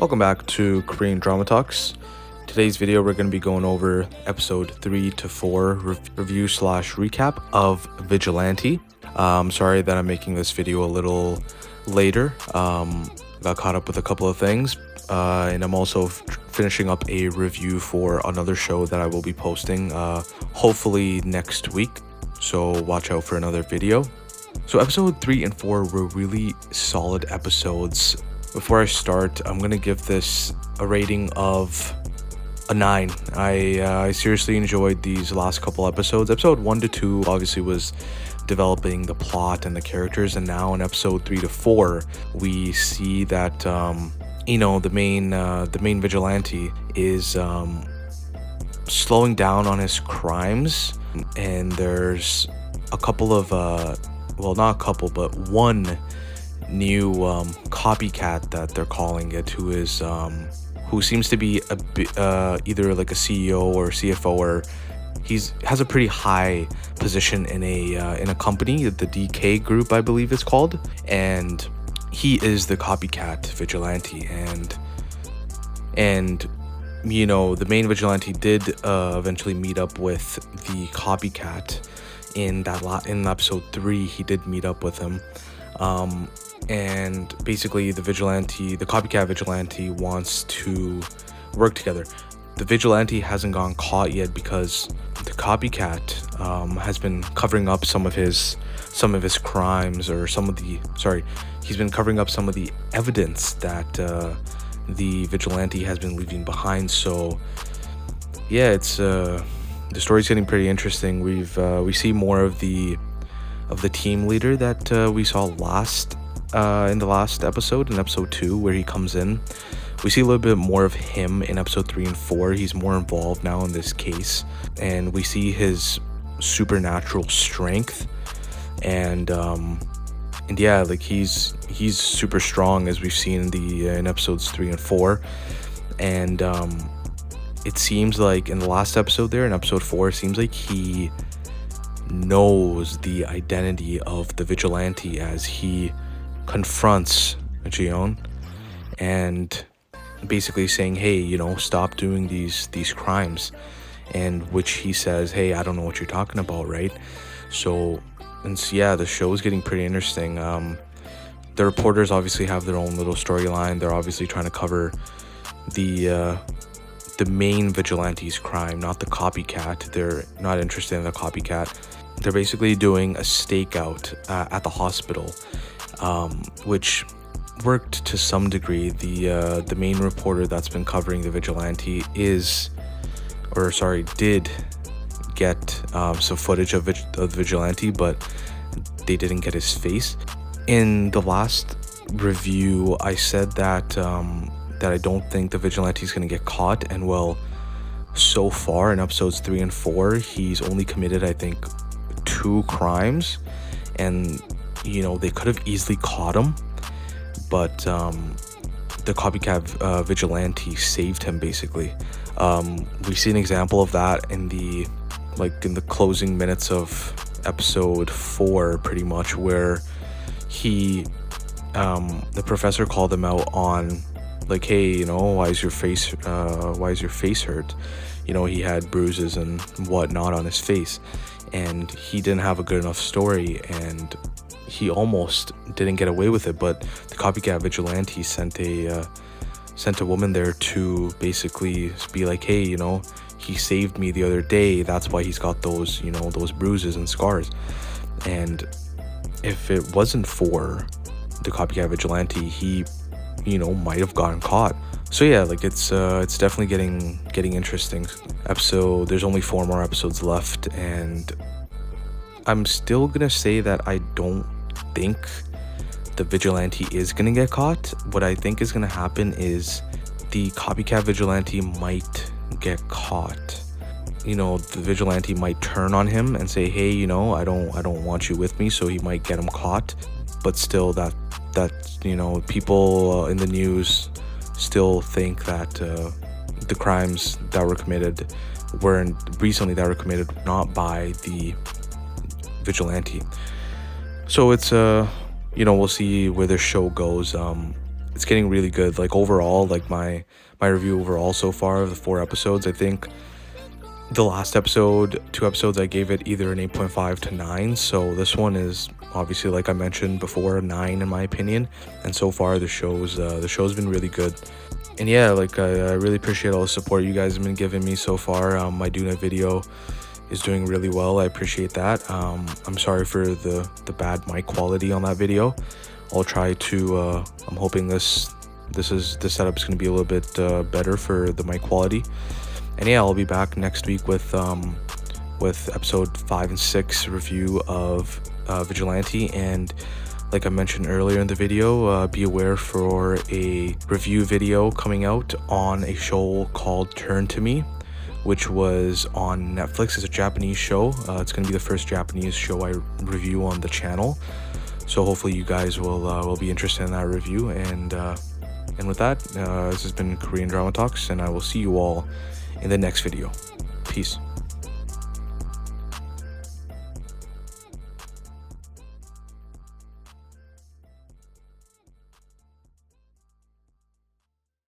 Welcome back to Korean Drama Talks. Today's video we're going to be going over episode 3 to 4 review slash recap of Vigilante. Sorry that I'm making this video a little later. Got caught up with a couple of things, and I'm also finishing up a review for another show that I will be posting hopefully next week, so watch out for another video. So episode 3 and 4 were really solid episodes. Before I start, I'm gonna give this a rating of a 9. I seriously enjoyed these last couple episodes. Episode 1 to 2 obviously was developing the plot and the characters, and now in episode 3 to 4 we see that the main vigilante is slowing down on his crimes, and there's a couple of not a couple but one new copycat that they're calling it, who seems to be either like a CEO or CFO, or has a pretty high position in a company, the DK group I believe it's called, and he is the copycat vigilante, and the main vigilante did eventually meet up with the copycat in episode 3. He did meet up with him, and basically the copycat vigilante wants to work together. The vigilante hasn't gotten caught yet because the copycat has been covering up some of his crimes, or he's been covering up some of the evidence that the vigilante has been leaving behind. So yeah, it's the story's getting pretty interesting. We see more of the team leader that we saw in the last episode, in episode 2, where he comes in. We see a little bit more of him in episode 3 and 4. He's more involved now in this case, and we see his supernatural strength, and yeah, like he's super strong, as we've seen in episodes 3 and 4, and it seems like in the last episode there, in episode 4, it seems like he knows the identity of the vigilante as he confronts Jeon, and basically saying, hey, stop doing these crimes, and which he says, hey, I don't know what you're talking about, right? So yeah, the show is getting pretty interesting. The reporters obviously have their own little storyline. They're obviously trying to cover the main vigilante's crime, not the copycat. They're not interested in the copycat. They're basically doing a stakeout at the hospital, which worked to some degree. The main reporter that's been covering the vigilante did get some footage of the vigilante, but they didn't get his face. In the last review, I said that I don't think the vigilante is going to get caught, and well, so far in episodes 3 and 4, he's only committed, I think, 2 crimes, and they could have easily caught him, but the copycat vigilante saved him, basically. We see an example of that in the closing minutes of episode 4, pretty much, where the professor called him out on, like, hey, why is your face hurt? He had bruises and whatnot on his face, and he didn't have a good enough story, and he almost didn't get away with it. But the copycat vigilante sent a woman there to basically be like, hey, he saved me the other day, that's why he's got those bruises and scars. And if it wasn't for the copycat vigilante, he might have gotten caught. So yeah, it's definitely getting interesting. There's only 4 more episodes left, and I'm still gonna say that I don't think the vigilante is gonna get caught. What I think is gonna happen is the copycat vigilante might get caught. The vigilante might turn on him and say, hey, I don't want you with me, so he might get him caught. But still, that people in the news still think that the crimes that were committed not by the vigilante. So it's we'll see where the show goes. it's getting really good. Like overall, like my review overall so far of the 4 episodes, I think the last episode, 2 episodes, I gave it either an 8.5 to 9. So this one is obviously, like I mentioned before, a 9 in my opinion. And so far the show's been really good. And yeah, like I really appreciate all the support you guys have been giving me so far. My Doona video is doing really well. I appreciate that. I'm sorry for the bad mic quality on that video. I'll try to I'm hoping this setup is going to be a little bit better for the mic quality. And yeah, I'll be back next week with episode 5 and 6 review of Vigilante. And like I mentioned earlier in the video, be aware for a review video coming out on a show called Turn to Me, which was on Netflix. It's a Japanese show. It's going to be the first Japanese show I review on the channel. So hopefully you guys will be interested in that review. And with that, this has been Korean Drama Talks, and I will see you all in the next video. Peace.